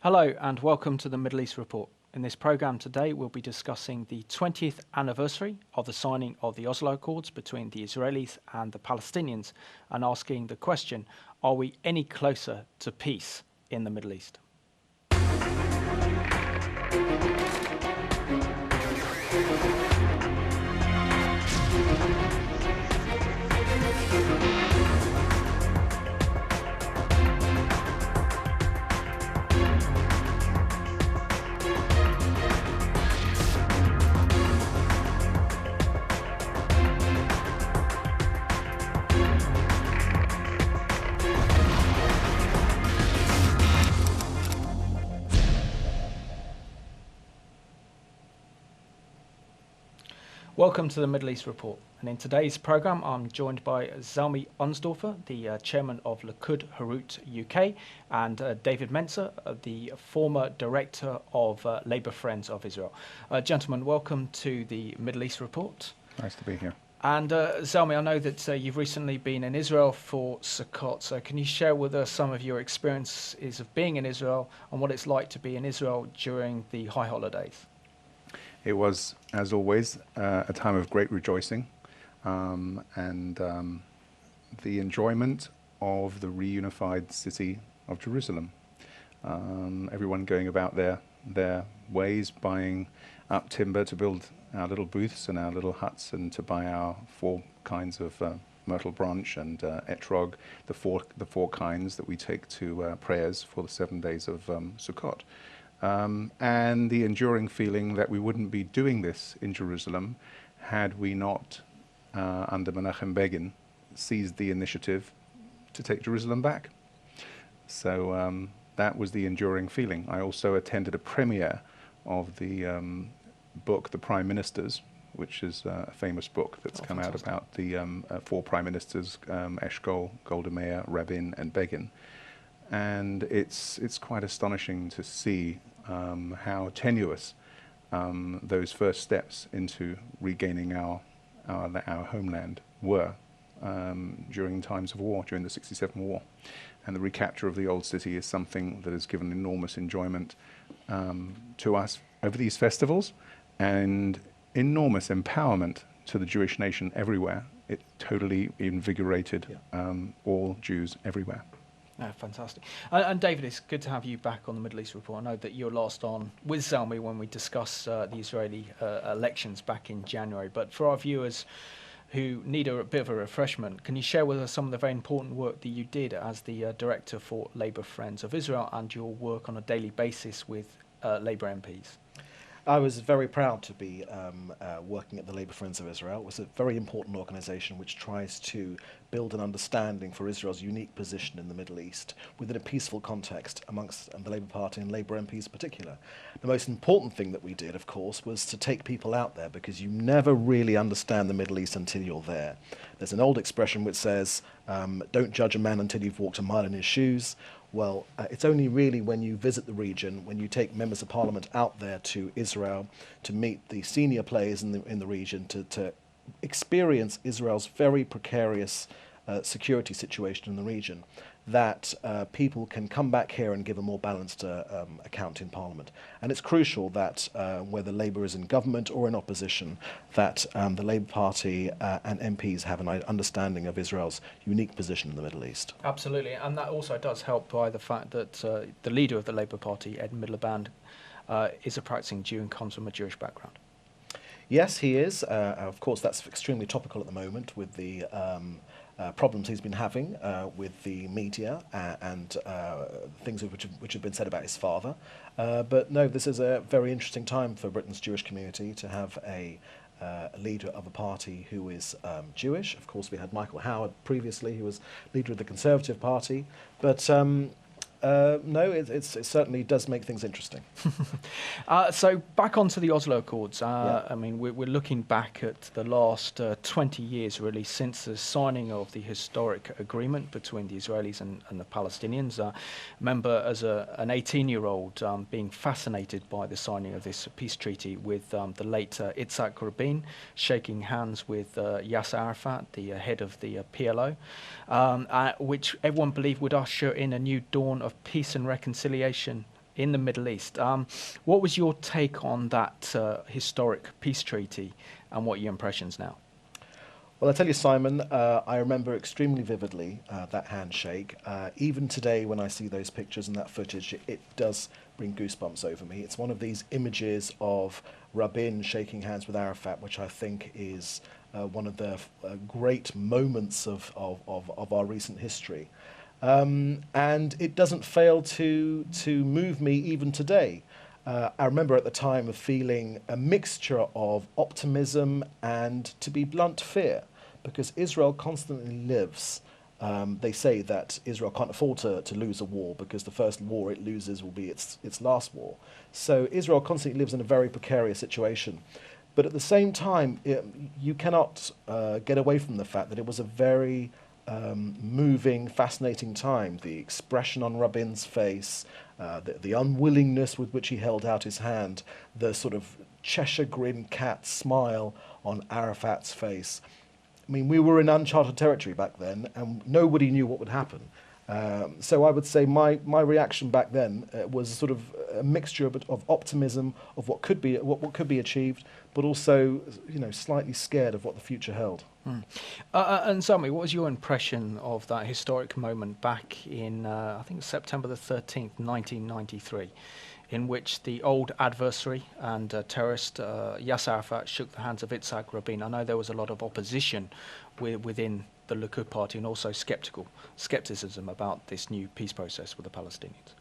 Hello and welcome to the Middle East Report. In this programme today we'll be discussing the 20th anniversary of the signing of the Oslo Accords between the Israelis and the Palestinians and asking the question, are we any closer to peace in the Middle East? Welcome to the Middle East Report, and in today's programme I'm joined by Zalmi Unsdorfer, the chairman of Likud Harut UK, and David Menzer, the former director of Labour Friends of Israel. Gentlemen, welcome to the Middle East Report. Nice to be here. And Zalmi, I know that you've recently been in Israel for Sukkot, so can you share with us some of your experiences of being in Israel and what it's like to be in Israel during the high holidays? It was, as always, a time of great rejoicing and the enjoyment of the reunified city of Jerusalem. Everyone going about their ways, buying up timber to build our little booths and our little huts and to buy our 4 kinds of myrtle branch and etrog, the four kinds that we take to prayers for the 7 days of Sukkot. And the enduring feeling that we wouldn't be doing this in Jerusalem had we not, under Menachem Begin, seized the initiative to take Jerusalem back. So that was the enduring feeling. I also attended a premiere of the book, The Prime Ministers, which is a famous book that's come fantastic. Out about the 4 prime ministers, Eshkol, Golda Meir, Rabin, and Begin. And it's quite astonishing to see how tenuous those first steps into regaining our homeland were during times of war, during the 67 war. And the recapture of the old city is something that has given enormous enjoyment to us over these festivals and enormous empowerment to the Jewish nation everywhere. It totally invigorated all Jews everywhere. Oh, fantastic. And David, it's good to have you back on the Middle East Report. I know that you were last on with Zalmi when we discussed the Israeli elections back in January. But for our viewers who need a bit of a refreshment, can you share with us some of the very important work that you did as the director for Labour Friends of Israel and your work on a daily basis with Labour MPs? I was very proud to be working at the Labour Friends of Israel. It was a very important organisation which tries to build an understanding for Israel's unique position in the Middle East within a peaceful context amongst the Labour Party and Labour MPs in particular. The most important thing that we did, of course, was to take people out there because you never really understand the Middle East until you're there. There's an old expression which says, don't judge a man until you've walked a mile in his shoes. Well, it's only really when you visit the region, when you take members of parliament out there to Israel to meet the senior players in the region, to experience Israel's very precarious security situation in the region, that people can come back here and give a more balanced account in Parliament. And it's crucial that whether Labour is in government or in opposition, that the Labour Party and MPs have an understanding of Israel's unique position in the Middle East. Absolutely, and that also does help by the fact that the leader of the Labour Party, Ed Miliband, is a practicing Jew and comes from a Jewish background. Yes, he is. Of course, that's extremely topical at the moment with the problems he's been having with the media and things which have been said about his father. But no, this is a very interesting time for Britain's Jewish community to have a leader of a party who is Jewish. Of course, we had Michael Howard previously, who was leader of the Conservative Party. But no, it certainly does make things interesting. So back onto the Oslo Accords. I mean, we're looking back at the last 20 years, really, since the signing of the historic agreement between the Israelis and the Palestinians. I remember as an 18-year-old being fascinated by the signing of this peace treaty with the late Itzhak Rabin, shaking hands with Yasser Arafat, the head of the PLO, which everyone believed would usher in a new dawn of peace and reconciliation in the Middle East. What was your take on that historic peace treaty, and what are your impressions now? Well, I tell you, Simon, I remember extremely vividly that handshake. Even today, when I see those pictures and that footage, it does bring goosebumps over me. It's one of these images of Rabin shaking hands with Arafat, which I think is one of the great moments of our recent history. And it doesn't fail to move me even today. I remember at the time of feeling a mixture of optimism and, to be blunt, fear, because Israel constantly lives. They say that Israel can't afford to lose a war, because the first war it loses will be its last war. So Israel constantly lives in a very precarious situation. But at the same time, you cannot get away from the fact that it was a very moving, fascinating time. The expression on Rabin's face, the unwillingness with which he held out his hand, the sort of Cheshire grin cat smile on Arafat's face. I mean, we were in uncharted territory back then, and nobody knew what would happen. So I would say my reaction back then was sort of a mixture of optimism of what could be achieved, but also, slightly scared of what the future held. And Sami, what was your impression of that historic moment back in, I think, September the 13th, 1993, in which the old adversary and terrorist Yasser Arafat shook the hands of Yitzhak Rabin? I know there was a lot of opposition within the Likud party, and also skepticism about this new peace process with the Palestinians.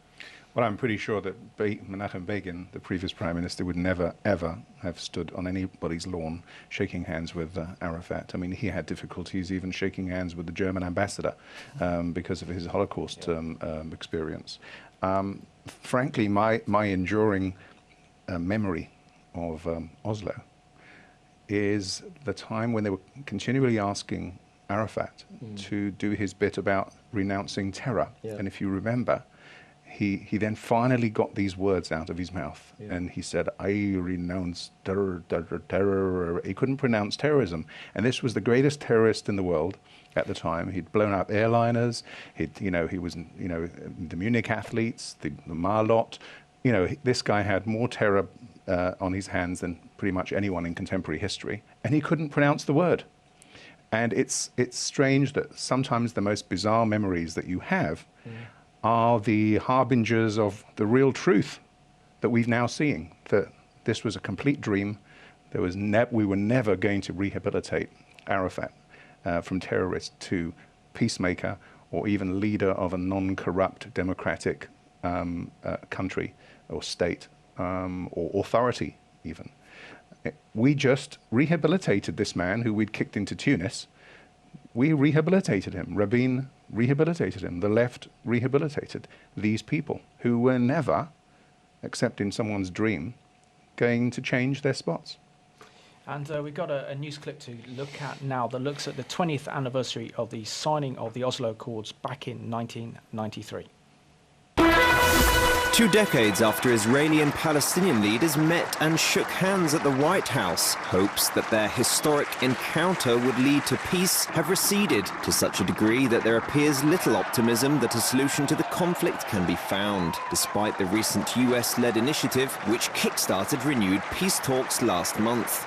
Well, I'm pretty sure that Menachem Begin, the previous prime minister, would never, ever have stood on anybody's lawn shaking hands with Arafat. I mean, he had difficulties even shaking hands with the German ambassador because of his Holocaust experience. Frankly, my enduring memory of Oslo is the time when they were continually asking Arafat to do his bit about renouncing terror. Yeah. And if you remember, he then finally got these words out of his mouth, and he said, "I renounce terror." He couldn't pronounce terrorism, and this was the greatest terrorist in the world at the time. He'd blown up airliners. He was, the Munich athletes, the Marlot. This guy had more terror on his hands than pretty much anyone in contemporary history, and he couldn't pronounce the word. And it's strange that sometimes the most bizarre memories that you have are the harbingers of the real truth that we've now seeing, that this was a complete dream. We were never going to rehabilitate Arafat from terrorist to peacemaker, or even leader of a non-corrupt democratic country or state or authority even. We just rehabilitated this man who we'd kicked into Tunis. We rehabilitated him. Rabin rehabilitated him. The left rehabilitated these people who were never, except in someone's dream, going to change their spots. And we've got a news clip to look at now that looks at the 20th anniversary of the signing of the Oslo Accords back in 1993. 2 decades after Israeli and Palestinian leaders met and shook hands at the White House, hopes that their historic encounter would lead to peace have receded to such a degree that there appears little optimism that a solution to the conflict can be found, despite the recent US-led initiative which kick-started renewed peace talks last month.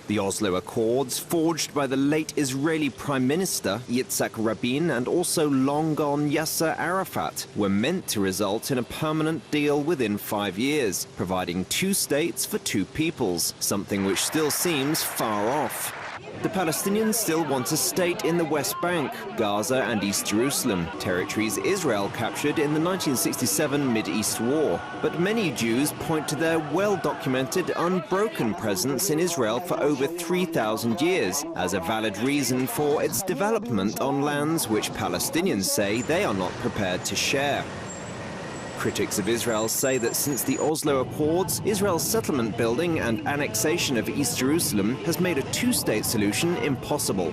The Oslo Accords, forged by the late Israeli Prime Minister Yitzhak Rabin and also long-gone Yasser Arafat, were meant to result in a permanent deal within 5 years, providing 2 states for 2 peoples, something which still seems far off. The Palestinians still want a state in the West Bank, Gaza and East Jerusalem, territories Israel captured in the 1967 Mid-East War. But many Jews point to their well-documented, unbroken presence in Israel for over 3,000 years as a valid reason for its development on lands which Palestinians say they are not prepared to share. Critics of Israel say that since the Oslo Accords, Israel's settlement building and annexation of East Jerusalem has made a 2-state solution impossible.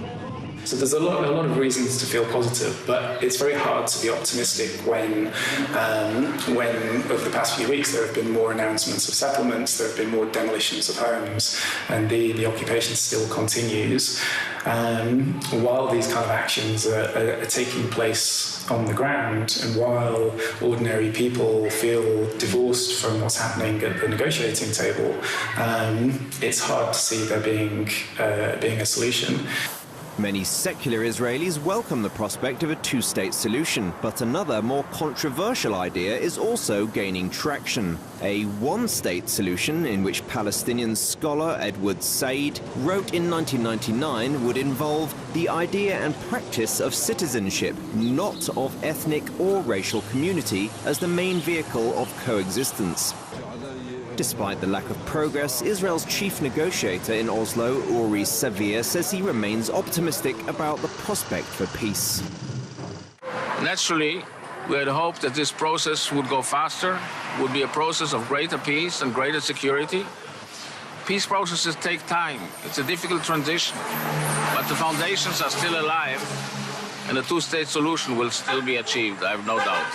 So there's a lot of reasons to feel positive, but it's very hard to be optimistic when over the past few weeks there have been more announcements of settlements, there have been more demolitions of homes, and the occupation still continues. while these kind of actions are taking place on the ground, and while ordinary people feel divorced from what's happening at the negotiating table, it's hard to see there being a solution. Many secular Israelis welcome the prospect of a two-state solution, but another more controversial idea is also gaining traction. A one-state solution, in which Palestinian scholar Edward Said wrote in 1999, would involve the idea and practice of citizenship, not of ethnic or racial community, as the main vehicle of coexistence. Despite the lack of progress, Israel's chief negotiator in Oslo, Uri Savir, says he remains optimistic about the prospect for peace. Naturally, we had hoped that this process would go faster, would be a process of greater peace and greater security. Peace processes take time. It's a difficult transition, but the foundations are still alive, and a two-state solution will still be achieved, I have no doubt.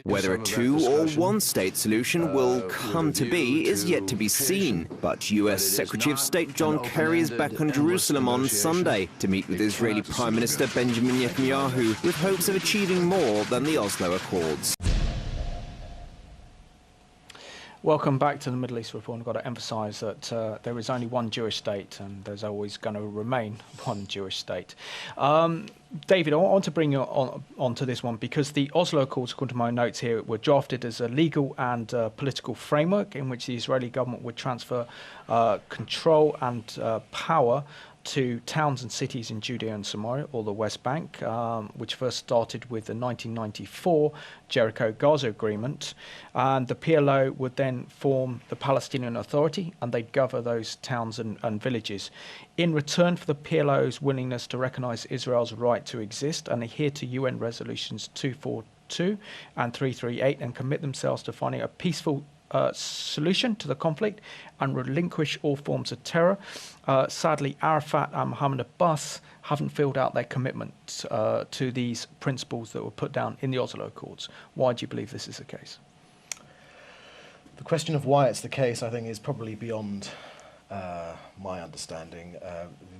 Whether a two- or one-state solution will come to be is yet to be seen. But US Secretary of State John Kerry is back in Jerusalem on Sunday to meet with Israeli Prime Minister Benjamin Netanyahu with hopes of achieving more than the Oslo Accords. Welcome back to the Middle East Report. I've got to emphasise that there is only one Jewish state, and there's always going to remain one Jewish state. David, I want to bring you on to this one, because the Oslo Accords, according to my notes here, were drafted as a legal and political framework in which the Israeli government would transfer control and power to towns and cities in Judea and Samaria, or the West Bank, which first started with the 1994 Jericho-Gaza Agreement. And the PLO would then form the Palestinian Authority, and they'd govern those towns and villages. In return for the PLO's willingness to recognise Israel's right to exist and adhere to UN resolutions 242 and 338 and commit themselves to finding a peaceful solution to the conflict and relinquish all forms of terror. Sadly, Arafat and Mohammed Abbas haven't filled out their commitment to these principles that were put down in the Oslo Accords. Why do you believe this is the case? The question of why it's the case, I think, is probably beyond my understanding.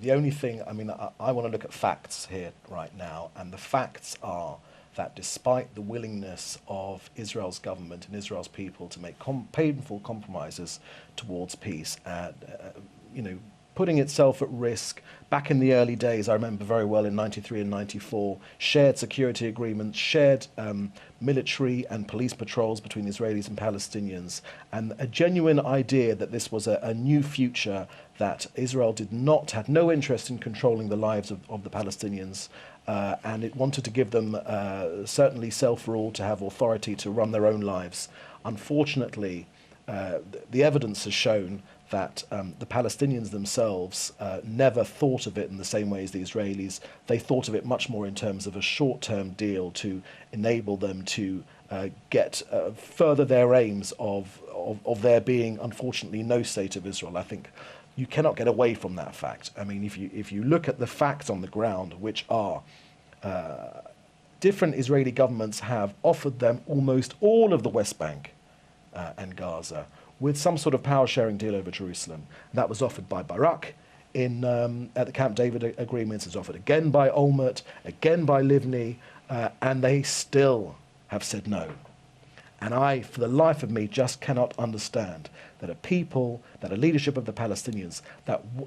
The only thing, I want to look at facts here right now, and the facts are that despite the willingness of Israel's government and Israel's people to make painful compromises towards peace, putting itself at risk back in the early days, I remember very well in 93 and 94, shared security agreements, shared military and police patrols between Israelis and Palestinians, and a genuine idea that this was a new future, that Israel had no interest in controlling the lives of the Palestinians, and it wanted to give them certainly self-rule, to have authority to run their own lives. Unfortunately, the evidence has shown that the Palestinians themselves never thought of it in the same way as the Israelis. They thought of it much more in terms of a short-term deal to enable them to get further their aims of there being, unfortunately, no state of Israel. I think you cannot get away from that fact. I mean, if you look at the facts on the ground, which are different Israeli governments have offered them almost all of the West Bank and Gaza, with some sort of power-sharing deal over Jerusalem. That was offered by Barak at the Camp David agreements. It's offered again by Olmert, again by Livni, and they still have said no. And I, for the life of me, just cannot understand that a leadership of the Palestinians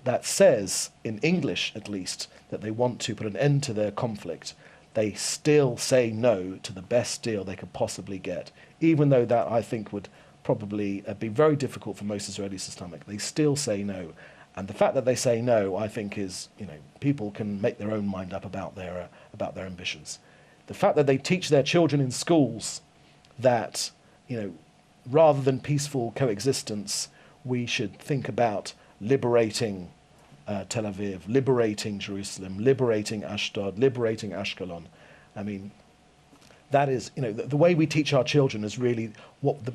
that says, in English at least, that they want to put an end to their conflict, they still say no to the best deal they could possibly get, even though that, I think, would probably be very difficult for most Israelis to stomach. They still say no. And the fact that they say no, I think, is, people can make their own mind up about their ambitions. The fact that they teach their children in schools that, rather than peaceful coexistence, we should think about liberating Tel Aviv, liberating Jerusalem, liberating Ashdod, liberating Ashkelon. I mean, that is, the way we teach our children is really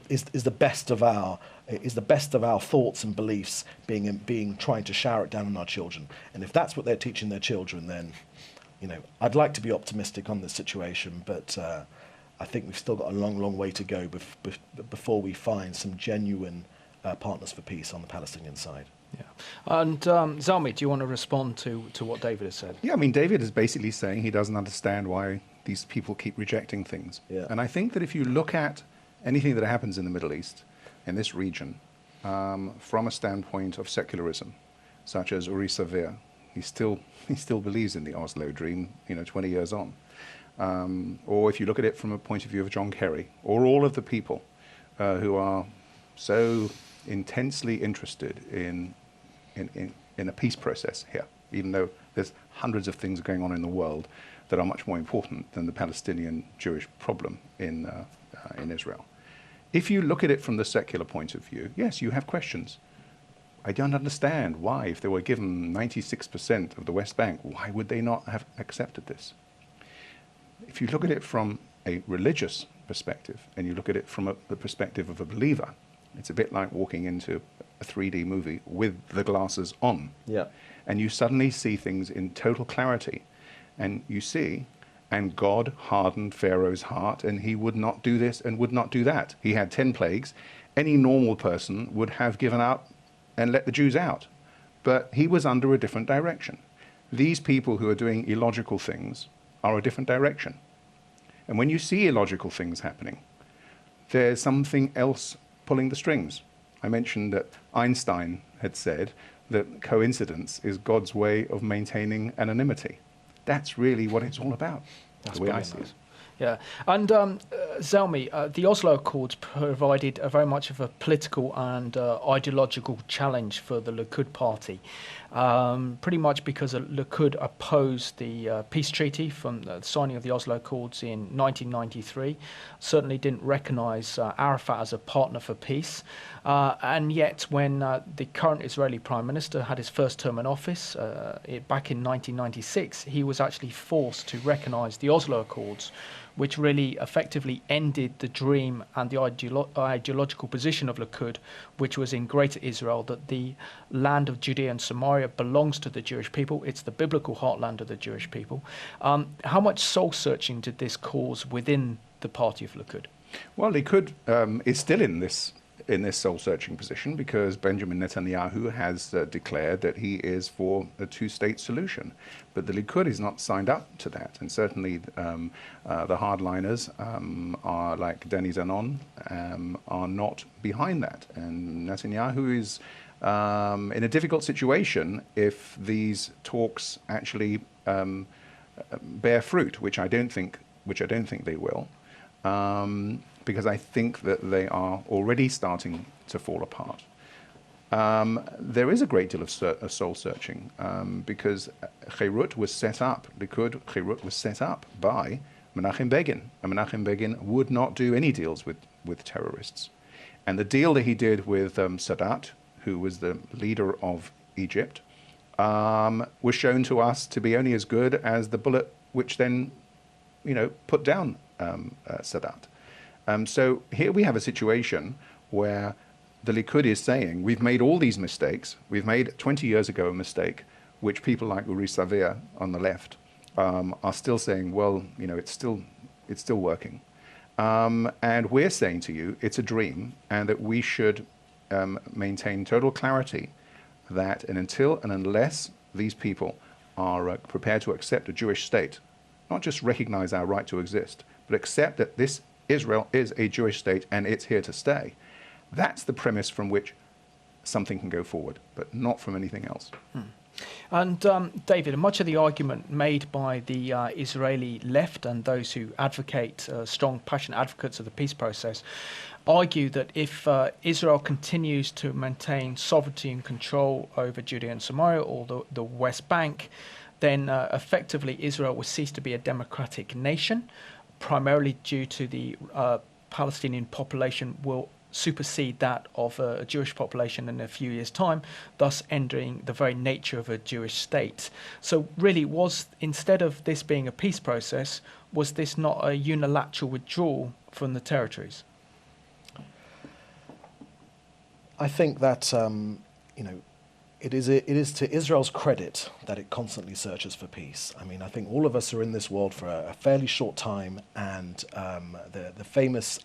is the best of our thoughts and beliefs trying to shower it down on our children. And if that's what they're teaching their children, then, I'd like to be optimistic on this situation, but I think we've still got a long, long way to go before we find some genuine partners for peace on the Palestinian side. Yeah. And Zalmi, do you want to respond to what David has said? Yeah, I mean, David is basically saying he doesn't understand why these people keep rejecting things. Yeah. And I think that if you look at anything that happens in the Middle East, in this region, from a standpoint of secularism, such as Uri Savir, he still believes in the Oslo dream, 20 years on. Or if you look at it from a point of view of John Kerry, or all of the people who are so intensely interested in a peace process here, even though there's hundreds of things going on in the world that are much more important than the Palestinian-Jewish problem in Israel. If you look at it from the secular point of view, yes, you have questions. I don't understand why, if they were given 96% of the West Bank, why would they not have accepted this? If you look at it from a religious perspective, and you look at it from the perspective of a believer, it's a bit like walking into a 3D movie with the glasses on. Yeah. And you suddenly see things in total clarity. And you see, and God hardened Pharaoh's heart, and he would not do this and would not do that. He had 10 plagues. Any normal person would have given up and let the Jews out. But he was under a different direction. These people who are doing illogical things are a different direction. And when you see illogical things happening, there's something else pulling the strings. I mentioned that Einstein had said that coincidence is God's way of maintaining anonymity. That's really what it's all about, the way I see it. Yeah, and Zelmi, the Oslo Accords provided a very much of a political and ideological challenge for the Likud party, pretty much because Likud opposed the peace treaty from the signing of the Oslo Accords in 1993, certainly didn't recognise Arafat as a partner for peace, and yet when the current Israeli Prime Minister had his first term in office back in 1996, he was actually forced to recognise the Oslo Accords, which really effectively ended the dream and the ideological position of Likud, which was in Greater Israel, that the land of Judea and Samaria belongs to the Jewish people. It's the biblical heartland of the Jewish people. How much soul-searching did this cause within the party of Likud? Well, Likud is still in this soul-searching position because Benjamin Netanyahu has declared that he is for a two-state solution. But the Likud is not signed up to that. And certainly the hardliners are like Danny Zanon are not behind that. And Netanyahu is in a difficult situation if these talks actually bear fruit, which I don't think they will. Because I think that they are already starting to fall apart. There is a great deal of soul-searching because Chirut was set up, Likud Chirut was set up by Menachem Begin. And Menachem Begin would not do any deals with terrorists. And the deal that he did with Sadat, who was the leader of Egypt, was shown to us to be only as good as the bullet which then, put down Sadat. So here we have a situation where the Likud is saying, we've made all these mistakes. We've made 20 years ago a mistake, which people like Uri Savir on the left are still saying, well, it's still working. And we're saying to you, it's a dream, and that we should maintain total clarity that until and unless these people are prepared to accept a Jewish state, not just recognize our right to exist, but accept that this Israel is a Jewish state and it's here to stay. That's the premise from which something can go forward, but not from anything else. And David, much of the argument made by the Israeli left and those who advocate, strong, passionate advocates of the peace process, argue that if Israel continues to maintain sovereignty and control over Judea and Samaria or the West Bank, then effectively Israel will cease to be a democratic nation, primarily due to the Palestinian population will supersede that of a Jewish population in a few years' time, thus ending the very nature of a Jewish state. So really, instead of this being a peace process, was this not a unilateral withdrawal from the territories? I think that it is to Israel's credit that it constantly searches for peace. I mean, I think all of us are in this world for a fairly short time, and the famous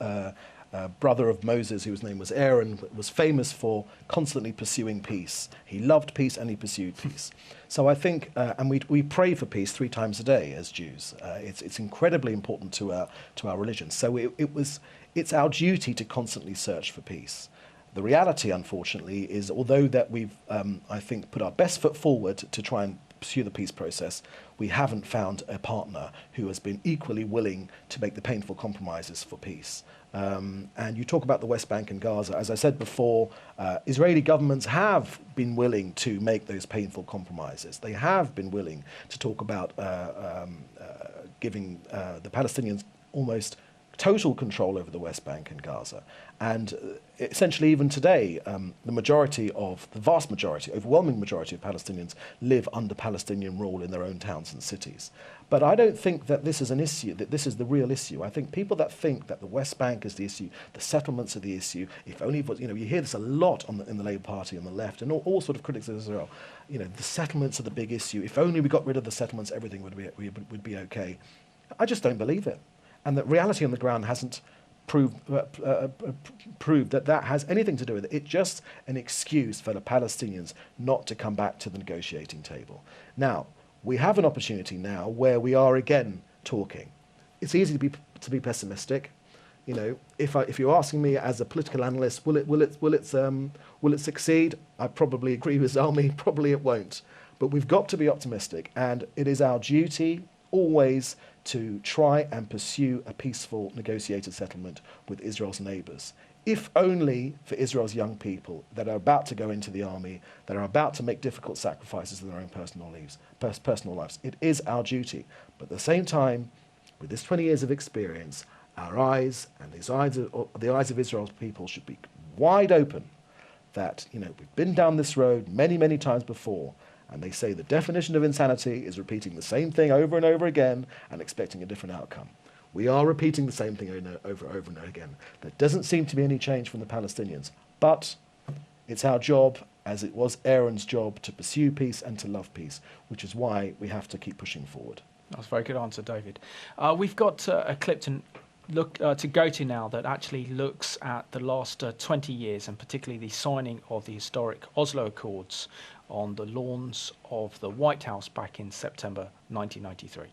brother of Moses, whose name was Aaron, was famous for constantly pursuing peace. He loved peace and he pursued peace. So I think, and we pray for peace 3 times a day as Jews. It's incredibly important to our religion. So it's our duty to constantly search for peace. The reality, unfortunately, is although that we've, I think, put our best foot forward to try and pursue the peace process, we haven't found a partner who has been equally willing to make the painful compromises for peace. And you talk about the West Bank and Gaza. As I said before, Israeli governments have been willing to make those painful compromises. They have been willing to talk about giving the Palestinians almost total control over the West Bank and Gaza. And essentially even today, the vast majority, overwhelming majority of Palestinians live under Palestinian rule in their own towns and cities. But I don't think that this is an issue, that this is the real issue. I think people that think that the West Bank is the issue, the settlements are the issue, if only, you hear this a lot in the Labour Party on the left and all sort of critics of Israel. The settlements are the big issue. If only we got rid of the settlements, everything would be okay. I just don't believe it. And the reality on the ground hasn't proved that has anything to do with it. It's just an excuse for the Palestinians not to come back to the negotiating table. Now, we have an opportunity now where we are again talking. It's easy to be pessimistic. If you're asking me as a political analyst, will it succeed? I probably agree with Zalmi. Probably it won't. But we've got to be optimistic, and it is our duty always to try and pursue a peaceful negotiated settlement with Israel's neighbours, if only for Israel's young people that are about to go into the army, that are about to make difficult sacrifices in their own personal lives. It is our duty. But at the same time, with this 20 years of experience, our eyes and the eyes of Israel's people should be wide open that, we've been down this road many, many times before. And they say the definition of insanity is repeating the same thing over and over again and expecting a different outcome. We are repeating the same thing over and over again. There doesn't seem to be any change from the Palestinians. But it's our job, as it was Aaron's job, to pursue peace and to love peace, which is why we have to keep pushing forward. That's a very good answer, David. We've got a clip to go to now that actually looks at the last 20 years, and particularly the signing of the historic Oslo Accords on the lawns of the White House back in September 1993.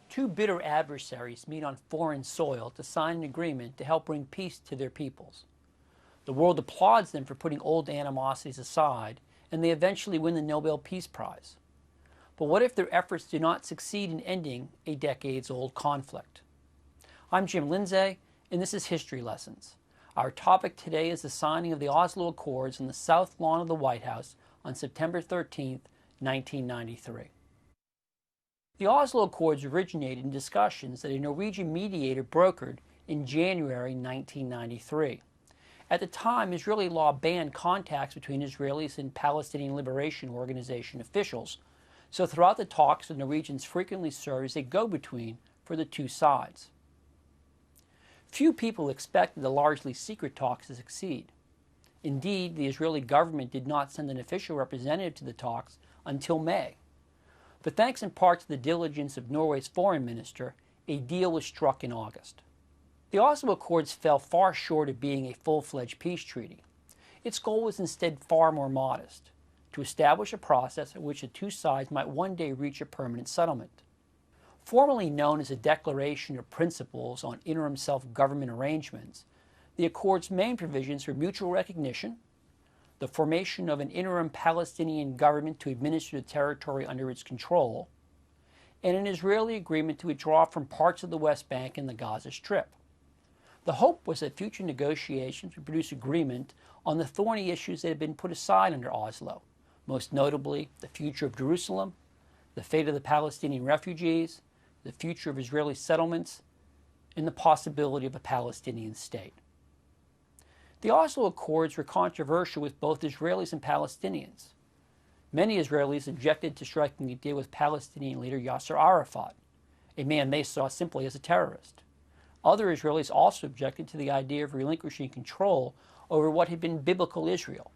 2 bitter adversaries meet on foreign soil to sign an agreement to help bring peace to their peoples. The world applauds them for putting old animosities aside, and they eventually win the Nobel Peace Prize. But what if their efforts do not succeed in ending a decades-old conflict? I'm Jim Lindsay, and this is History Lessons. Our topic today is the signing of the Oslo Accords on the South Lawn of the White House on September 13, 1993. The Oslo Accords originated in discussions that a Norwegian mediator brokered in January 1993. At the time, Israeli law banned contacts between Israelis and Palestinian Liberation Organization officials, so throughout the talks, the Norwegians frequently served as a go-between for the two sides. Few people expected the largely secret talks to succeed. Indeed, the Israeli government did not send an official representative to the talks until May. But thanks in part to the diligence of Norway's foreign minister, a deal was struck in August. The Oslo Accords fell far short of being a full-fledged peace treaty. Its goal was instead far more modest, to establish a process at which the two sides might one day reach a permanent settlement. Formally known as a Declaration of Principles on Interim Self-Government Arrangements, the Accord's main provisions were mutual recognition, the formation of an interim Palestinian government to administer the territory under its control, and an Israeli agreement to withdraw from parts of the West Bank and the Gaza Strip. The hope was that future negotiations would produce agreement on the thorny issues that had been put aside under Oslo, most notably the future of Jerusalem, the fate of the Palestinian refugees, the future of Israeli settlements, and the possibility of a Palestinian state. The Oslo Accords were controversial with both Israelis and Palestinians. Many Israelis objected to striking a deal with Palestinian leader Yasser Arafat, a man they saw simply as a terrorist. Other Israelis also objected to the idea of relinquishing control over what had been biblical Israel.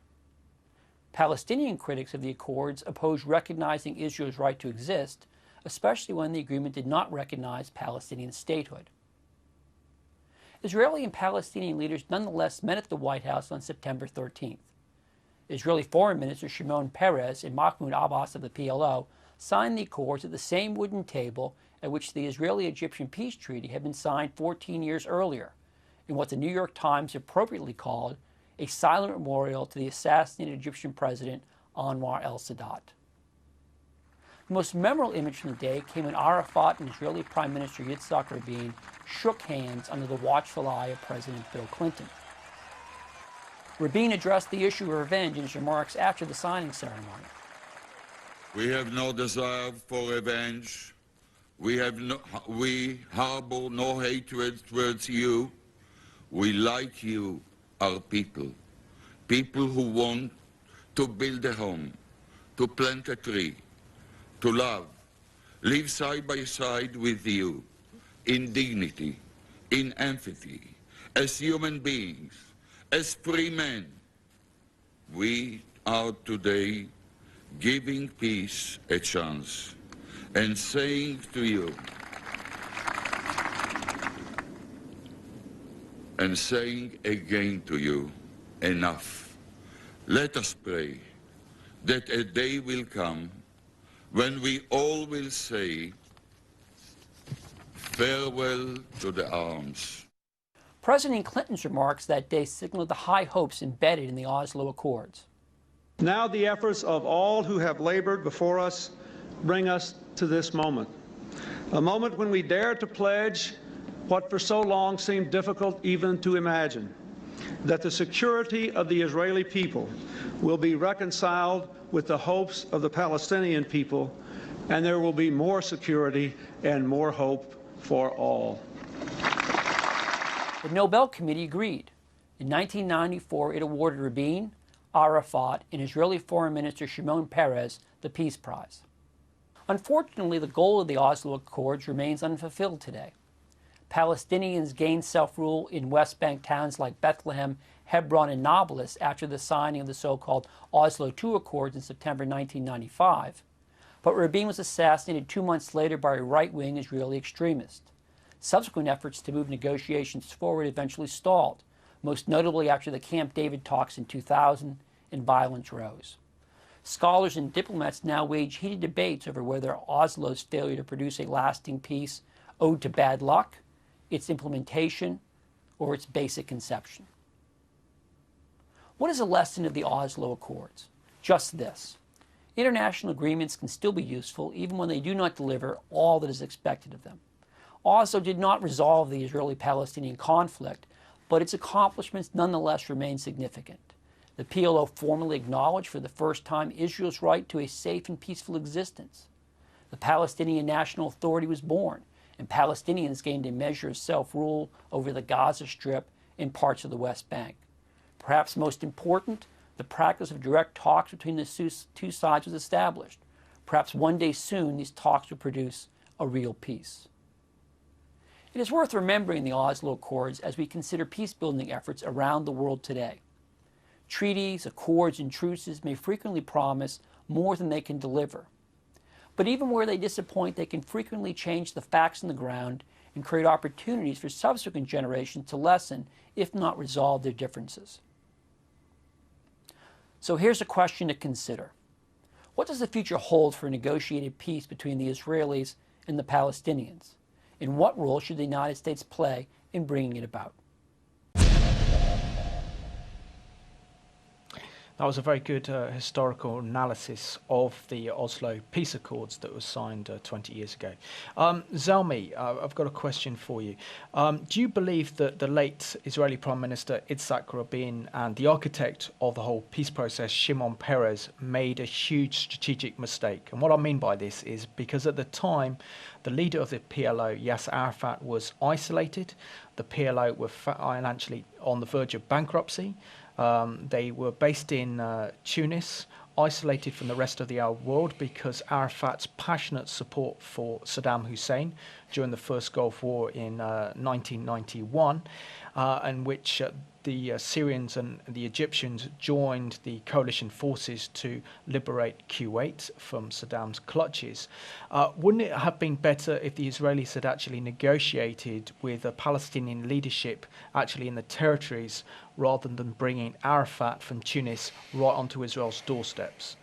Palestinian critics of the Accords opposed recognizing Israel's right to exist, especially when the agreement did not recognize Palestinian statehood. Israeli and Palestinian leaders nonetheless met at the White House on September 13th. Israeli Foreign Minister Shimon Peres and Mahmoud Abbas of the PLO signed the accords at the same wooden table at which the Israeli-Egyptian peace treaty had been signed 14 years earlier, in what the New York Times appropriately called a silent memorial to the assassinated Egyptian president Anwar el-Sadat. The most memorable image from the day came when Arafat and Israeli Prime Minister Yitzhak Rabin shook hands under the watchful eye of President Bill Clinton. Rabin addressed the issue of revenge in his remarks after the signing ceremony. We have no desire for revenge. We harbor no hatred towards you. We, like you, are people. People who want to build a home, to plant a tree, to love, live side by side with you, in dignity, in empathy, as human beings, as free men. We are today giving peace a chance and saying to you, and saying again to you, enough. Let us pray that a day will come when we all will say farewell to the arms. President Clinton's remarks that day signaled the high hopes embedded in the Oslo Accords. Now the efforts of all who have labored before us bring us to this moment, a moment when we dare to pledge what for so long seemed difficult even to imagine, that the security of the Israeli people will be reconciled with the hopes of the Palestinian people, and there will be more security and more hope for all. The Nobel Committee agreed. In 1994, it awarded Rabin, Arafat, and Israeli Foreign Minister Shimon Peres the Peace Prize. Unfortunately, the goal of the Oslo Accords remains unfulfilled today. Palestinians gained self-rule in West Bank towns like Bethlehem, Hebron, and Nablus after the signing of the so-called Oslo II Accords in September 1995. But Rabin was assassinated 2 months later by a right-wing Israeli extremist. Subsequent efforts to move negotiations forward eventually stalled, most notably after the Camp David talks in 2000, and violence rose. Scholars and diplomats now wage heated debates over whether Oslo's failure to produce a lasting peace owed to bad luck, its implementation, or its basic conception. What is the lesson of the Oslo Accords? Just this. International agreements can still be useful even when they do not deliver all that is expected of them. Oslo did not resolve the Israeli-Palestinian conflict, but its accomplishments nonetheless remain significant. The PLO formally acknowledged for the first time Israel's right to a safe and peaceful existence. The Palestinian National Authority was born, and Palestinians gained a measure of self-rule over the Gaza Strip and parts of the West Bank. Perhaps most important, the practice of direct talks between the two sides was established. Perhaps one day soon these talks will produce a real peace. It is worth remembering the Oslo Accords as we consider peace-building efforts around the world today. Treaties, accords, and truces may frequently promise more than they can deliver. But even where they disappoint, they can frequently change the facts on the ground and create opportunities for subsequent generations to lessen, if not resolve, their differences. So here's a question to consider. What does the future hold for a negotiated peace between the Israelis and the Palestinians? And what role should the United States play in bringing it about? That was a very good historical analysis of the Oslo Peace Accords that was signed 20 years ago. Zelmi, I've got a question for you. Do you believe that the late Israeli Prime Minister Yitzhak Rabin and the architect of the whole peace process, Shimon Peres, made a huge strategic mistake? And what I mean by this is because at the time, the leader of the PLO, Yasser Arafat, was isolated. The PLO were financially on the verge of bankruptcy. They were based in Tunis, isolated from the rest of the Arab world because Arafat's passionate support for Saddam Hussein during the first Gulf War in 1991, in which the Syrians and the Egyptians joined the coalition forces to liberate Kuwait from Saddam's clutches. Wouldn't it have been better if the Israelis had actually negotiated with a Palestinian leadership actually in the territories rather than bringing Arafat from Tunis right onto Israel's doorsteps?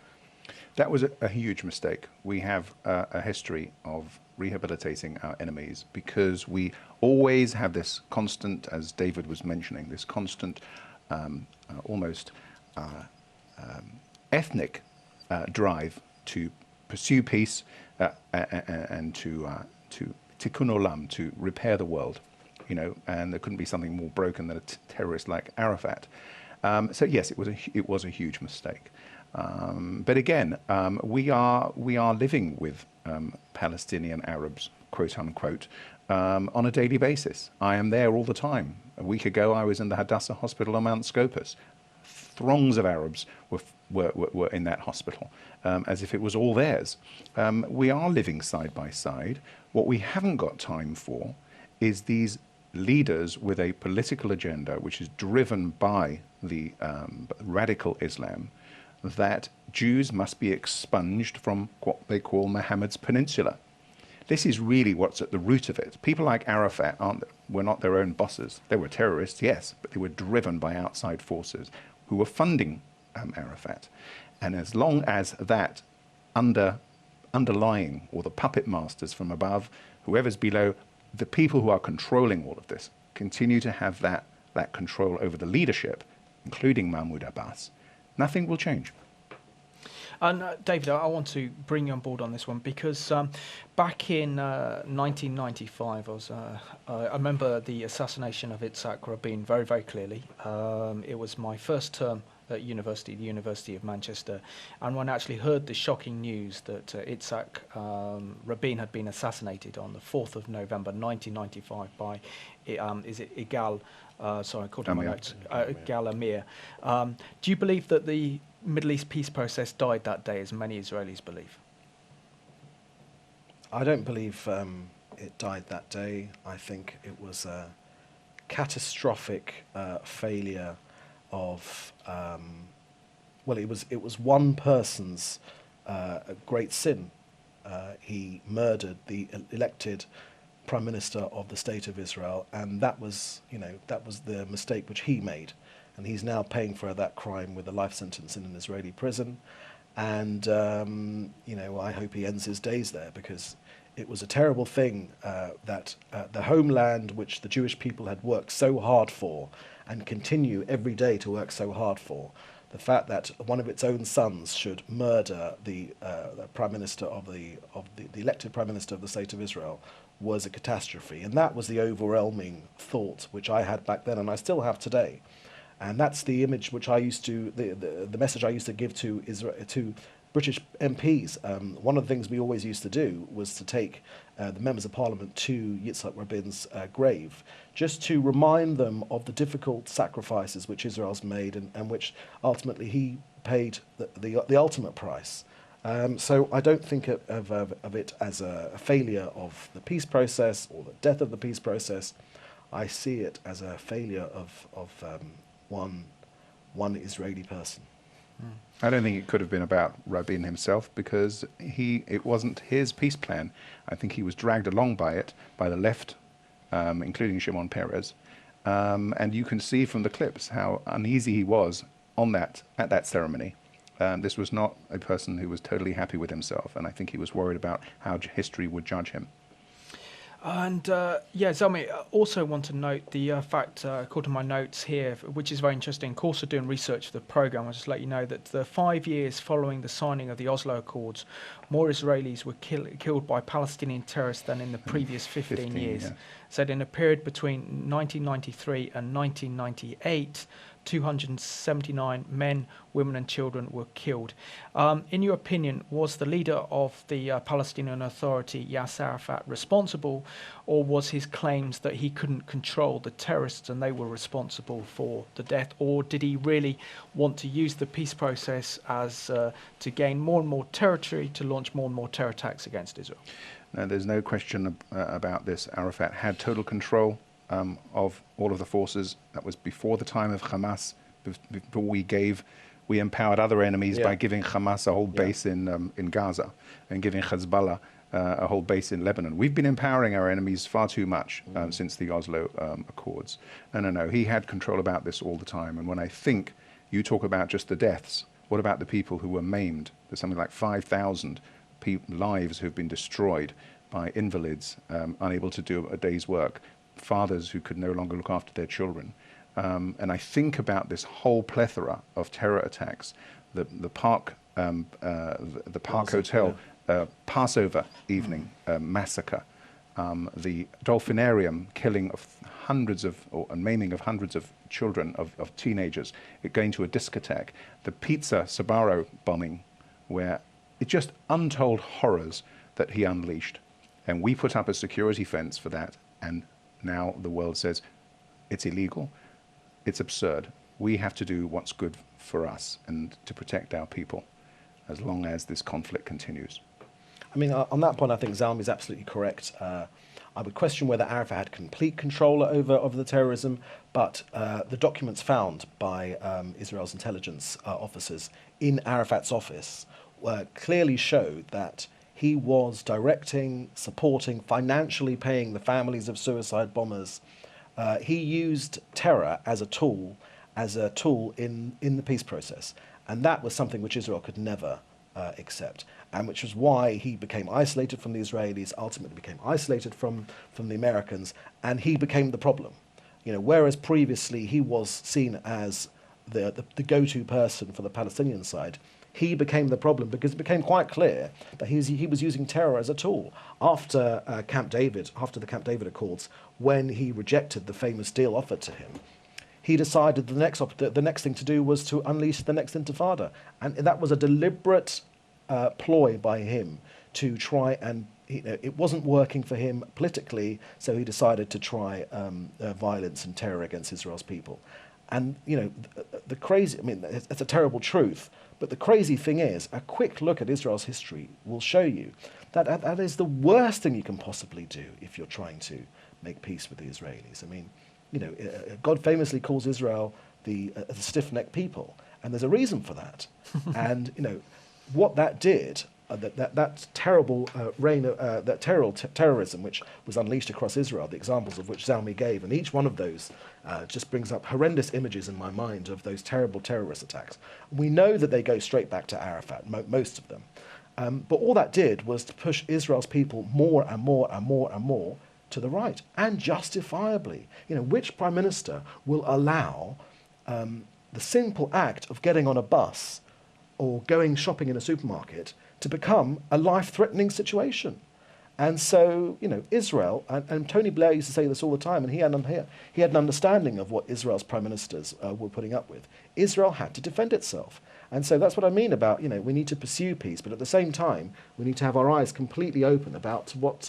That was a huge mistake. We have a history of rehabilitating our enemies because we always have this constant, as David was mentioning, this constant almost ethnic drive to pursue peace and to tikkun olam, to repair the world, and there couldn't be something more broken than a terrorist like Arafat. So yes, it was a huge mistake. But again, we are living with Palestinian Arabs, quote unquote, on a daily basis. I am there all the time. A week ago, I was in the Hadassah Hospital on Mount Scopus. Throngs of Arabs were in that hospital, as if it was all theirs. We are living side by side. What we haven't got time for is these leaders with a political agenda which is driven by the radical Islam, that Jews must be expunged from what they call Muhammad's Peninsula. This is really what's at the root of it. People like Arafat were not their own bosses. They were terrorists, yes, but they were driven by outside forces who were funding Arafat. And as long as that underlying, or the puppet masters from above, whoever's below, the people who are controlling all of this, continue to have that control over the leadership, including Mahmoud Abbas, nothing will change. And David, I want to bring you on board on this one because back in 1995, I remember the assassination of Itzhak Rabin very, very clearly. It was my first term at university, the University of Manchester, and when I actually heard the shocking news that Itzhak Rabin had been assassinated on the 4th of November 1995 by, is it Igal? Sorry, I called him my notes. Igal Amir. Do you believe that the Middle East peace process died that day, as many Israelis believe? I don't believe it died that day. I think it was a catastrophic failure of, it was one person's great sin. He murdered the elected Prime Minister of the State of Israel, and that was the mistake which he made. And he's now paying for that crime with a life sentence in an Israeli prison. And, I hope he ends his days there, because it was a terrible thing that the homeland which the Jewish people had worked so hard for and continue every day to work so hard for, the fact that one of its own sons should murder the Prime Minister of the elected Prime Minister of the State of Israel was a catastrophe. And that was the overwhelming thought which I had back then, and I still have today. And that's the image which I used to, the message I used to give to British MPs. One of the things we always used to do was to take the members of Parliament to Yitzhak Rabin's grave, just to remind them of the difficult sacrifices which Israel's made, and which ultimately he paid the ultimate price. So I don't think of it as a failure of the peace process or the death of the peace process. I see it as a failure of one Israeli person. I don't think it could have been about Rabin himself, because it wasn't his peace plan. I think he was dragged along by it, by the left, including Shimon Peres. And you can see from the clips how uneasy he was at that ceremony. This was not a person who was totally happy with himself, and I think he was worried about how history would judge him. And Zalmi, I also want to note the fact, according to my notes here, which is very interesting. Of course, we're doing research for the programme. I'll just let you know that the 5 years following the signing of the Oslo Accords, more Israelis were killed by Palestinian terrorists than in the previous 15 years. Yeah. So in a period between 1993 and 1998, 279 men, women and children were killed. In your opinion, was the leader of the Palestinian Authority, Yasser Arafat, responsible, or was his claims that he couldn't control the terrorists and they were responsible for the death, or did he really want to use the peace process as to gain more and more territory, to launch more and more terror attacks against Israel? No, there's no question about this. Arafat had total control. of all of the forces. That was before the time of Hamas, before we empowered other enemies by giving Hamas a whole base in Gaza and giving Hezbollah a whole base in Lebanon. We've been empowering our enemies far too much since the Oslo Accords. No, he had control about this all the time. And when I think you talk about just the deaths, what about the people who were maimed? There's something like 5,000 lives who've been destroyed by invalids, unable to do a day's work, fathers who could no longer look after their children. And I think about this whole plethora of terror attacks, the Park Hotel Passover evening massacre, the Dolphinarium killing of hundreds of, and maiming of hundreds of children, of teenagers, it going to a discotheque, the Pizza Sbarro bombing, where it's just untold horrors that he unleashed. And we put up a security fence for that, and now the world says it's illegal, it's absurd. We have to do what's good for us and to protect our people as long as this conflict continues. I mean, on that point, I think Zalmi is absolutely correct. I would question whether Arafat had complete control over the terrorism, but the documents found by Israel's intelligence officers in Arafat's office clearly showed that he was directing, supporting, financially paying the families of suicide bombers. He used terror as a tool in the peace process, and that was something which Israel could never accept, and which was why he became isolated from the Israelis, ultimately became isolated from the Americans, and he became the problem. You know, whereas previously he was seen as the go-to person for the Palestinian side, he became the problem because it became quite clear that he was using terror as a tool. After the Camp David Accords, when he rejected the famous deal offered to him, he decided the next thing to do was to unleash the next intifada. And that was a deliberate ploy by him to try and, it wasn't working for him politically, so he decided to try violence and terror against Israel's people. And, the crazy, I mean, it's a terrible truth, but the crazy thing is, a quick look at Israel's history will show you that that is the worst thing you can possibly do if you're trying to make peace with the Israelis. I mean, God famously calls Israel the stiff-necked people, and there's a reason for that. And what that did, that terrible reign of terrorism which was unleashed across Israel, the examples of which Zalmi gave, and each one of those just brings up horrendous images in my mind of those terrible terrorist attacks. We know that they go straight back to Arafat, most of them. But all that did was to push Israel's people more and more and more and more to the right, and justifiably. Which prime minister will allow the simple act of getting on a bus or going shopping in a supermarket to become a life-threatening situation? And so, Israel, and Tony Blair used to say this all the time, and he had an understanding of what Israel's prime ministers were putting up with. Israel had to defend itself. And so that's what I mean about, we need to pursue peace, but at the same time, we need to have our eyes completely open about what,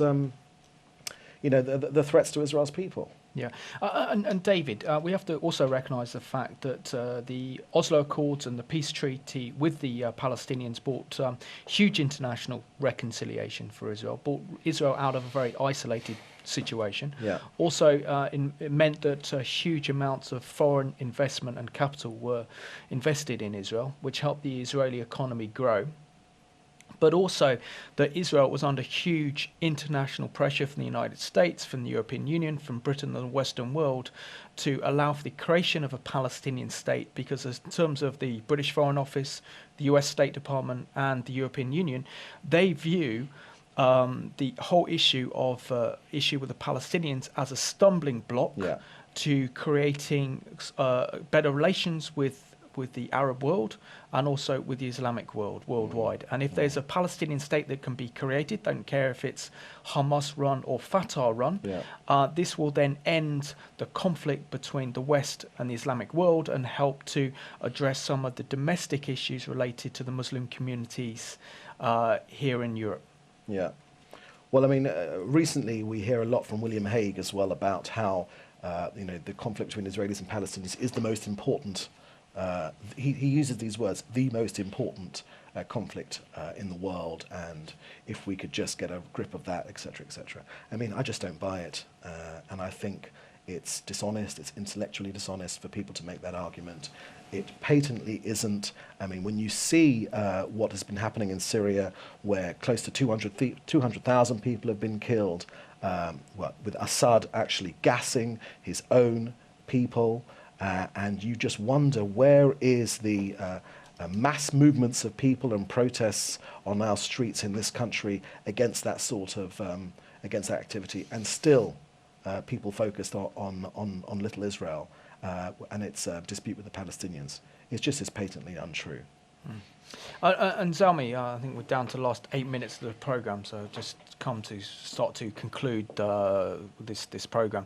the threats to Israel's people. Yeah, and David, we have to also recognise the fact that the Oslo Accords and the peace treaty with the Palestinians brought huge international reconciliation for Israel, brought Israel out of a very isolated situation. Yeah. Also, it meant that huge amounts of foreign investment and capital were invested in Israel, which helped the Israeli economy grow. But also that Israel was under huge international pressure from the United States, from the European Union, from Britain and the Western world to allow for the creation of a Palestinian state, because in terms of the British Foreign Office, the US State Department and the European Union, they view the whole issue with the Palestinians as a stumbling block to creating better relations with the Arab world and also with the Islamic world worldwide. And if there's a Palestinian state that can be created, don't care if it's Hamas run or Fatah run, this will then end the conflict between the West and the Islamic world and help to address some of the domestic issues related to the Muslim communities here in Europe. Yeah. Well, I mean, recently we hear a lot from William Hague as well about how, the conflict between Israelis and Palestinians is the most important. He uses these words, the most important conflict in the world, and if we could just get a grip of that, etc., etc. I mean, I just don't buy it, and I think It's dishonest, it's intellectually dishonest for people to make that argument. It patently isn't. I mean, when you see what has been happening in Syria, where close to 200,000 people have been killed, with Assad actually gassing his own people, and you just wonder, where is the mass movements of people and protests on our streets in this country against that sort of against that activity, and still people focused on little Israel and its dispute with the Palestinians. It's just as patently untrue. And Zalmi, I think we're down to the last 8 minutes of the programme, so just come to start to conclude this programme.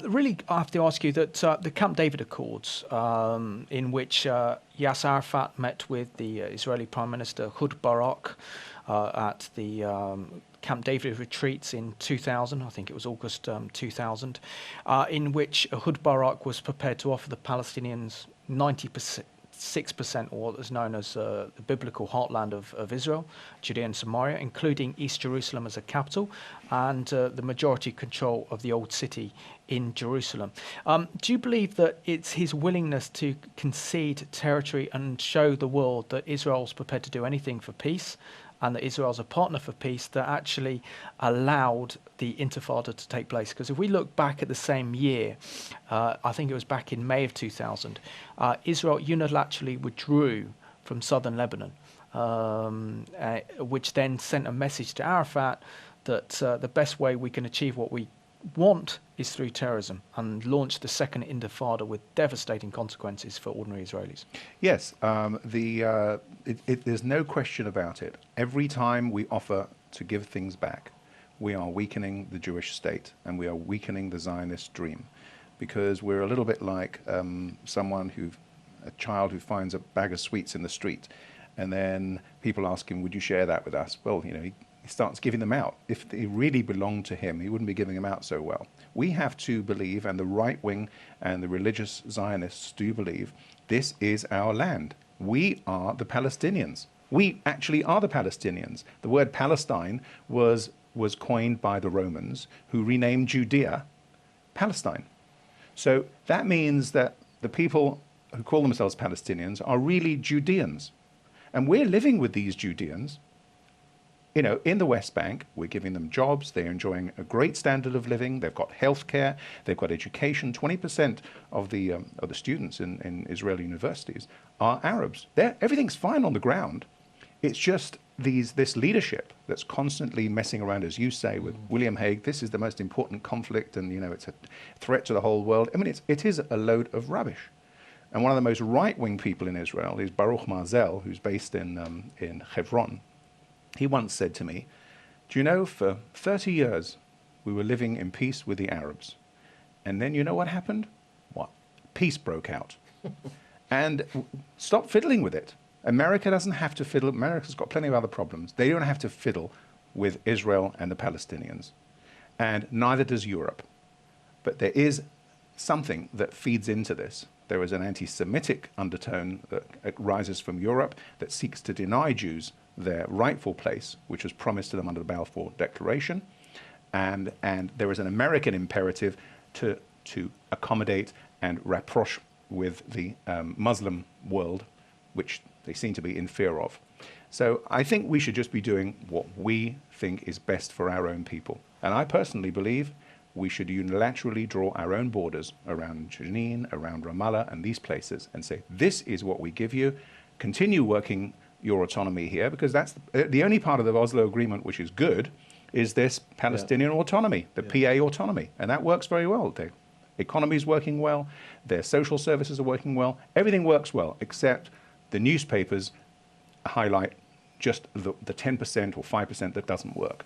Really, I have to ask you that the Camp David Accords, in which Yasser Arafat met with the Israeli Prime Minister Ehud Barak at the Camp David retreats in 2000, I think it was August 2000, in which Ehud Barak was prepared to offer the Palestinians 6%, or what is known as the biblical heartland of Israel, Judea and Samaria, including East Jerusalem as a capital, and the majority control of the old city in Jerusalem. Do you believe that it's his willingness to concede territory and show the world that Israel's prepared to do anything for peace, and that Israel's a partner for peace, that actually allowed the Intifada to take place? Because if we look back at the same year, I think it was back in May of 2000, Israel unilaterally withdrew from southern Lebanon, which then sent a message to Arafat that the best way we can achieve what we want is through terrorism, and launched the second Intifada with devastating consequences for ordinary Israelis. Yes, there's no question about it. Every time we offer to give things back, we are weakening the Jewish state, and we are weakening the Zionist dream, because we're a little bit like a child who finds a bag of sweets in the street, and then people ask him, would you share that with us? Well, he starts giving them out. If they really belonged to him, he wouldn't be giving them out so well. We have to believe, and the right wing and the religious Zionists do believe, this is our land. We are the Palestinians. We actually are the Palestinians. The word Palestine was coined by the Romans, who renamed Judea Palestine. So that means that the people who call themselves Palestinians are really Judeans. And we're living with these Judeans. In the West Bank, we're giving them jobs. They're enjoying a great standard of living. They've got healthcare. They've got education. 20% of the students in Israeli universities are Arabs. Everything's fine on the ground. It's just this leadership that's constantly messing around, as you say, with William Hague. This is the most important conflict, and it's a threat to the whole world. I mean, it is a load of rubbish. And one of the most right-wing people in Israel is Baruch Marzel, who's based in Hebron. He once said to me, do you know, for 30 years we were living in peace with the Arabs. And then you know what happened? What? Peace broke out. And stop fiddling with it. America doesn't have to fiddle. America's got plenty of other problems. They don't have to fiddle with Israel and the Palestinians. And neither does Europe. But there is something that feeds into this. There is an anti-Semitic undertone that rises from Europe that seeks to deny Jews their rightful place, which was promised to them under the Balfour Declaration. And there is an American imperative to accommodate and rapproche with the Muslim world, which they seem to be in fear of. So I think we should just be doing what we think is best for our own people. And I personally believe we should unilaterally draw our own borders around Jenin, around Ramallah, and these places, and say, this is what we give you. Continue working your autonomy here, because that's the only part of the Oslo Agreement which is good, is this Palestinian autonomy, the PA autonomy. And that works very well. Their economy is working well, their social services are working well, everything works well, except the newspapers highlight just the 10% or 5% that doesn't work.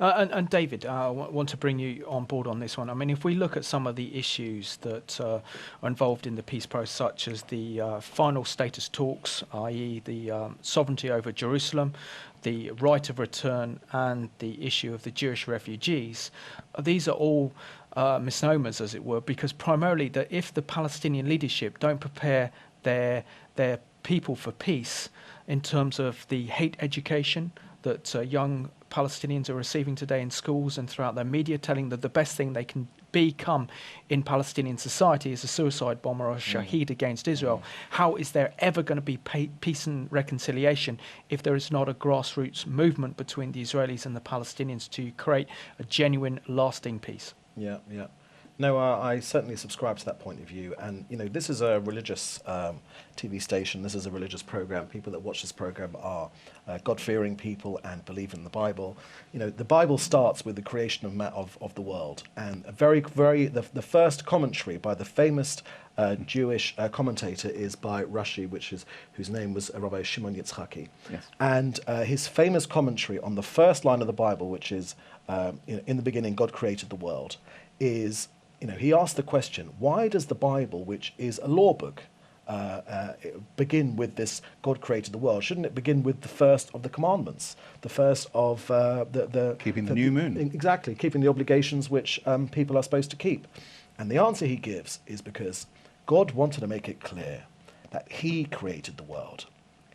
And David, I want to bring you on board on this one. I mean, if we look at some of the issues that are involved in the peace process, such as the final status talks, i.e. the sovereignty over Jerusalem, the right of return, and the issue of the Jewish refugees, these are all misnomers, as it were, because primarily that if the Palestinian leadership don't prepare their people for peace, in terms of the hate education that young Palestinians are receiving today in schools and throughout their media, telling that the best thing they can become in Palestinian society is a suicide bomber or a shaheed against Israel. How is there ever going to be peace and reconciliation if there is not a grassroots movement between the Israelis and the Palestinians to create a genuine, lasting peace? Yeah, yeah. No, I certainly subscribe to that point of view. And, you know, this is a religious TV station. This is a religious program. People that watch this program are God-fearing people and believe in the Bible. You know, the Bible starts with the creation of the world. And the first commentary by the famous Jewish commentator is by Rashi, whose name was Rabbi Shimon Yitzchaki. Yes. And his famous commentary on the first line of the Bible, which is, in the beginning, God created the world, is, you know, he asked the question, why does the Bible, which is a law book, begin with this God created the world? Shouldn't it begin with the first of the commandments, the first of keeping the new moon? Exactly, keeping the obligations which people are supposed to keep. And the answer he gives is because God wanted to make it clear that he created the world.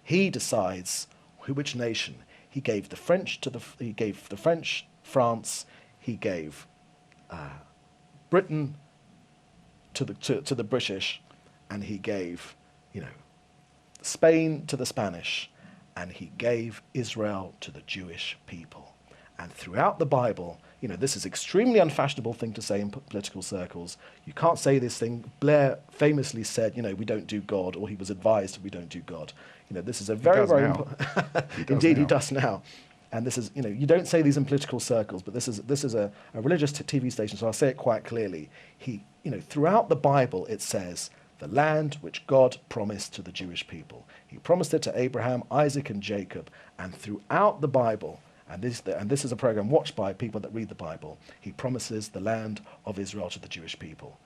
He decides which nation. He gave the French France. He gave Britain to the British, and he gave, you know, Spain to the Spanish, and he gave Israel to the Jewish people. And throughout the Bible, you know, this is extremely unfashionable thing to say in political circles. You can't say this thing. Blair famously said, you know, we don't do God, or he was advised we don't do God. You know, this is a very important. Indeed, he does now. And this is, you know, you don't say these in political circles, but this is a religious TV station, so I'll say it quite clearly. You know, throughout the Bible, it says, the land which God promised to the Jewish people. He promised it to Abraham, Isaac, and Jacob. And throughout the Bible, and this is a program watched by people that read the Bible, he promises the land of Israel to the Jewish people.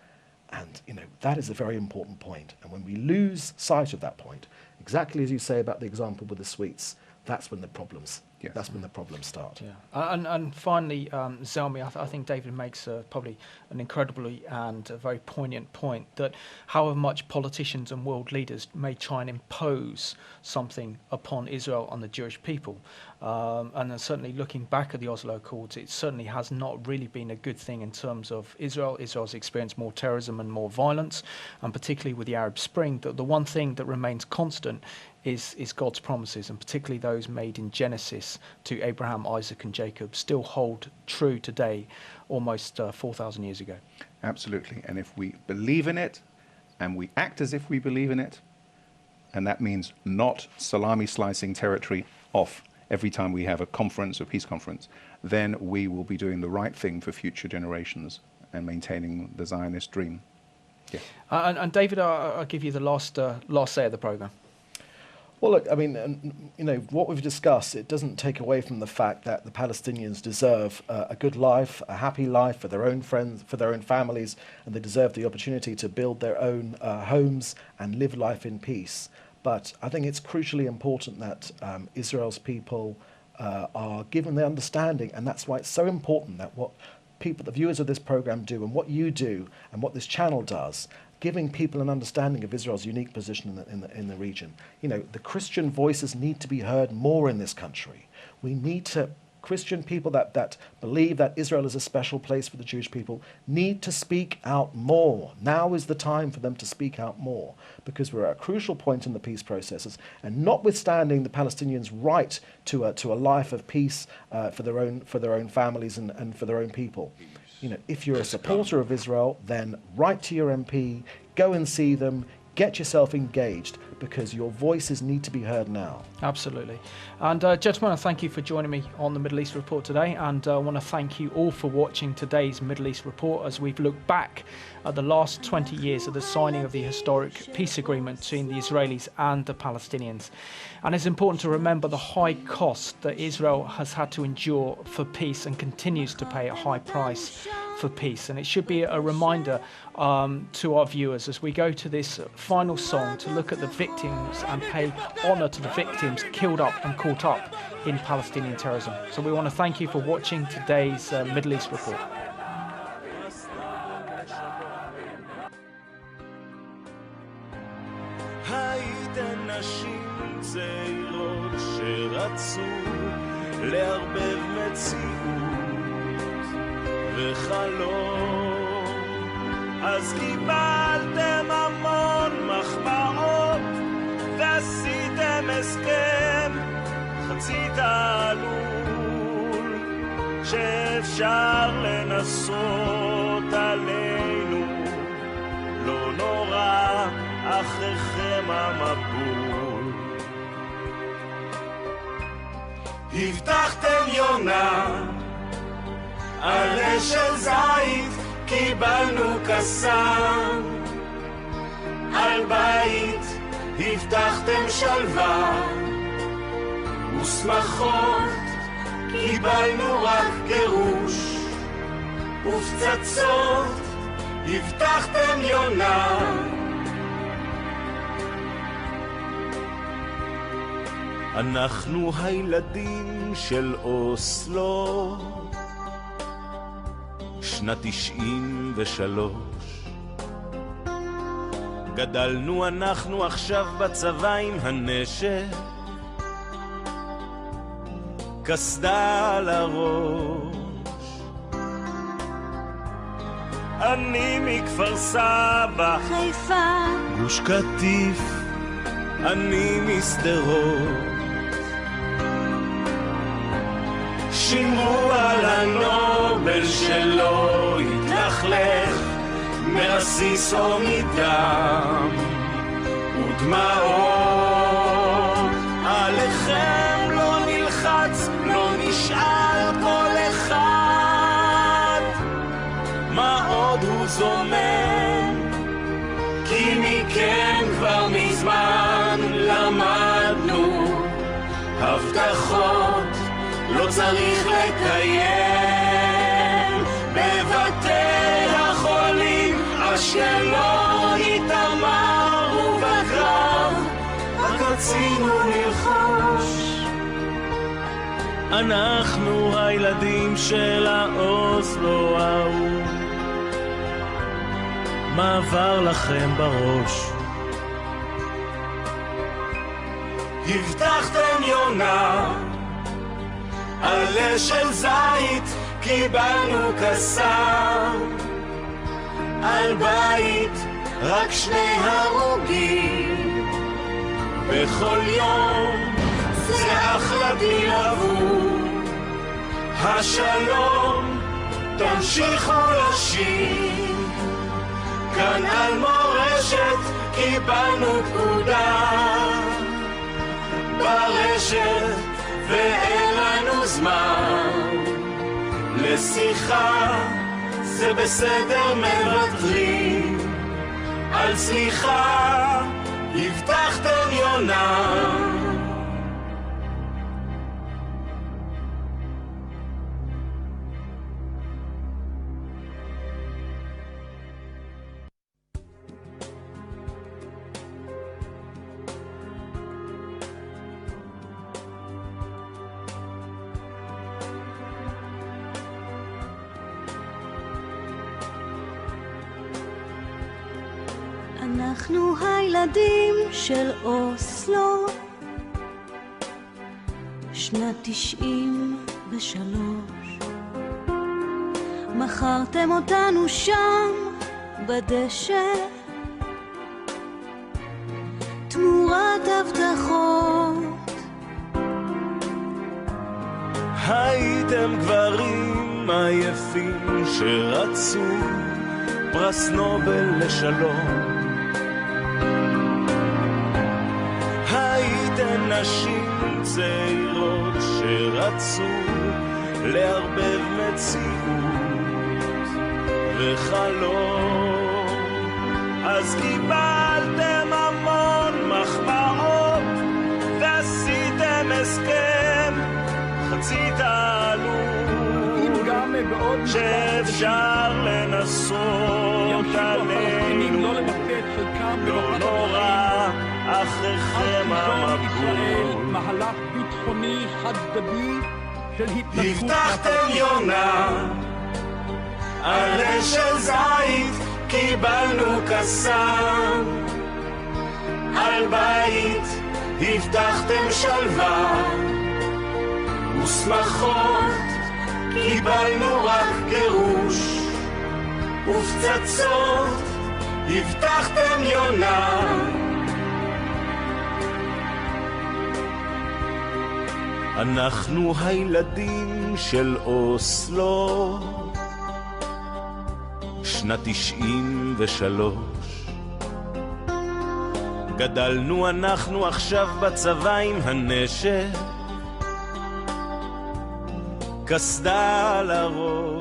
And, you know, that is a very important point. And when we lose sight of that point, exactly as you say about the example with the sweets, that's when the problems start. Yeah. And finally, Zelmi, I think David makes probably an incredibly and a very poignant point that however much politicians and world leaders may try and impose something upon Israel and the Jewish people, and then certainly looking back at the Oslo Accords, it certainly has not really been a good thing in terms of Israel. Israel's experienced more terrorism and more violence, and particularly with the Arab Spring, the one thing that remains constant is God's promises, and particularly those made in Genesis to Abraham, Isaac, and Jacob still hold true today, almost 4,000 years ago. Absolutely. And if we believe in it, and we act as if we believe in it, and that means not salami slicing territory off every time we have a conference, a peace conference, then we will be doing the right thing for future generations and maintaining the Zionist dream. Yeah. And David, I'll give you the last say of the programme. Well, look, I mean, you know, what we've discussed, it doesn't take away from the fact that the Palestinians deserve a good life, a happy life for their own friends, for their own families, and they deserve the opportunity to build their own homes and live life in peace. But I think it's crucially important that Israel's people are given the understanding, and that's why it's so important that what people, the viewers of this program do, and what you do, and what this channel does, giving people an understanding of Israel's unique position in the region. You know, the Christian voices need to be heard more in this country. We need to, Christian people that believe that Israel is a special place for the Jewish people need to speak out more. Now is the time for them to speak out more, because we're at a crucial point in the peace processes, and notwithstanding the Palestinians' right to a life of peace for their own families and for their own people. You know, if you're a supporter of Israel, then write to your MP, go and see them, get yourself engaged, because your voices need to be heard now. Absolutely. And gentlemen, I thank you for joining me on the Middle East Report today, and I want to thank you all for watching today's Middle East Report as we've looked back at the last 20 years of the signing of the historic peace agreement between the Israelis and the Palestinians. And it's important to remember the high cost that Israel has had to endure for peace and continues to pay a high price for peace. And it should be a reminder to our viewers as we go to this final song to look at the victims and pay honour to the victims killed up and caught up in Palestinian terrorism. So we want to thank you for watching today's Middle East Report. נשים צעירות שרצו לערבב מציאות וחלום. אז קיבלתם המון מחמאות ועשיתם הסכם חצי תעלול שאפשר לנסות עלינו, לא נורא אחריכם המבול. הבטחתם יונה עלה של זית, קיבלנו קסם. על בית הבטחתם שלווה ושמחות, קיבלנו רק גירוש ופצצות. הבטחתם יונה אנחנו הילדים של אוסלו, שנת 93. גדלנו אנחנו עכשיו בצבא עם הנשק, קסדה על הראש. אני מכפר סבא, חיפה, גוש קטיף, אני משדרות. שמרו על הנובל שלא יתלכלך מרסיס או מדם ודמעות. עליכם לא נלחץ, לא נשאל כל אחד מה עוד הוא זומם, כי מכם כבר מזמן למדנו הבטחות לא צריך לקיים. בבתי החולים אשקלון איתמר ובקרב רק רצינו ללחוש. אנחנו הילדים של האוסלו ההוא, מה עבר לכם בראש? הבטחתם יונה עלה של זית, קיבלנו קסם. על בית רק 2 הרוגים בכל יום, זה אחלה דיל עבור השלום. תמשיכו לשיר כאן על מורשת, קיבלנו פקודה ברשת ואין לנו זמן לשיחה. זה בסדר, מוותרים על סליחה. הבטחתם יונה אנחנו הילדים של אוסלו, שנת 93. מכרתם אותנו שם בדשא תמורת הבטחות. הייתם גברים עייפים שרצו פרס נובל לשלום. הייתם נשים צעירות שרצו לערבב מציאות וחלום. אז קיבלתם המון מחמאות ועשיתם הסכם חצי תעלול שאפשר לנסות עלינו, לא נורא אחריכם המבול. מהלך ביטחוני חד-צדדי של התנתקות. הבטחתם יונה עלה של זית, קיבלנו קסם. על בית הבטחתם שלווה ושמחות, קיבלנו רק גירוש ופצצות, הבטחתם יונה. אנחנו הילדים של אוסלו, שנת 93. גדלנו אנחנו עכשיו בצבא עם הנשק, קסדה על הראש.